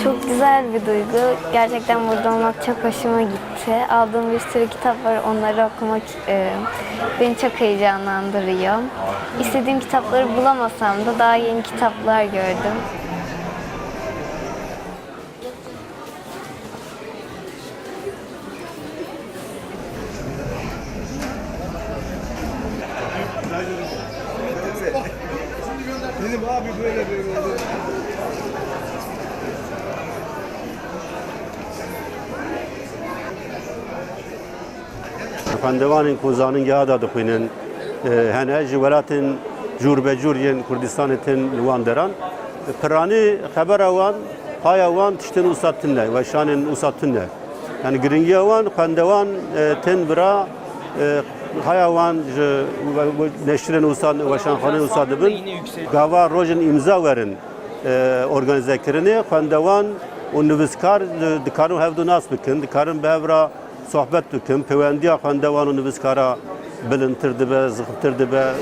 Çok güzel bir duygu. Gerçekten burada olmak çok hoşuma gitti. Aldığım bir sürü kitap var. Onları okumak beni çok heyecanlandırıyor. İstediğim kitapları bulamasam da daha yeni kitaplar gördüm. Dedim abi böyle oldu. Fendevanên ku zanîngeha da dixwînin hene ji welatên cûr be cûr yên Kurdistanê tên li wan deran. Piranî xebera wan, haya wan tiştên wisa tune, weşanên wisa tune. Yani giringiya wan xwendewan tên bira haya wan ji neşrên wisa weşanxaneyên wisa dibin. Gava rojên îmza werin organizekirinê xwendewan û nivîskar dikarin hevdû nas bikin, dikarin bi hev re sohbet bikin, pewendiya xwendewan û nivîskara bilindtir dibe, zixibtir dibe.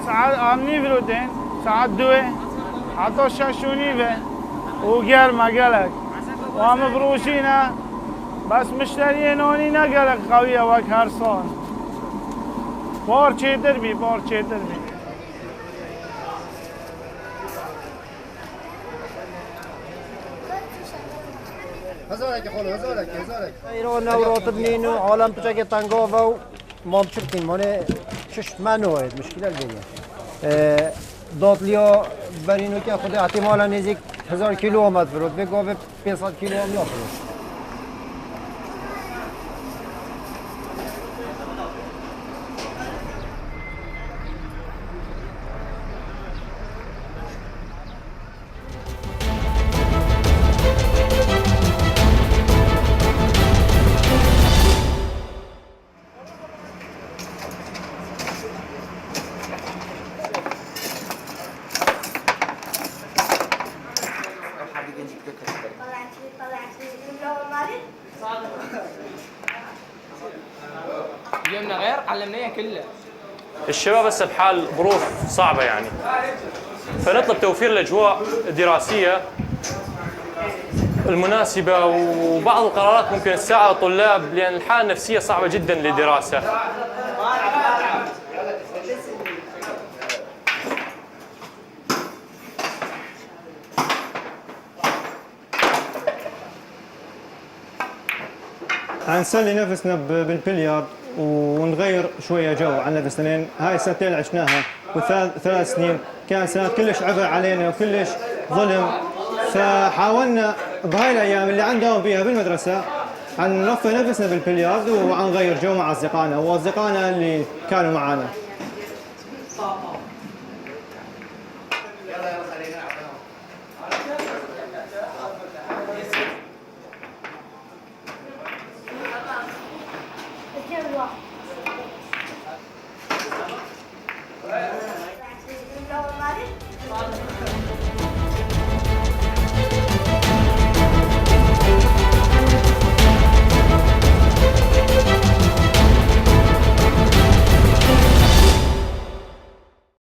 ساعات آمنی برودن ساعت دوه حتی ششونی و گرمه گلک و همه بروشینه بس مشتری نانی نگلک قویه وک هر سال بار چیتر بی هزارك يا خالو هزارك. ایران راتب نینو عالم بچه تنگاوه و ما بچرتین مانه شش منوید مشکل دیگه دادلیا برینو که خود احتمالا نزدیک 1000 کیلو آمد برود به گاوه 500 کیلو هم یافت. يومنا غير علمناها كلها. الشباب هسه بحال ظروف صعبة يعني، فنطلب توفير الأجواء الدراسية المناسبة وبعض القرارات ممكن تساعد الطلاب لأن الحالة النفسية صعبة جدا للدراسة. نسلي نفسنا بالبلياردو ونغير شويه جو عن نفسنا. هاي السنتين عشناها وثلاث سنين كان سنوات كلش عبء علينا وكلش ظلم، فحاولنا بهاي الايام اللي عندهم فيها بالمدرسه عن نرفه نفسنا بالبلياردو وعن نغير جو مع اصدقائنا واصدقائنا اللي كانوا معنا.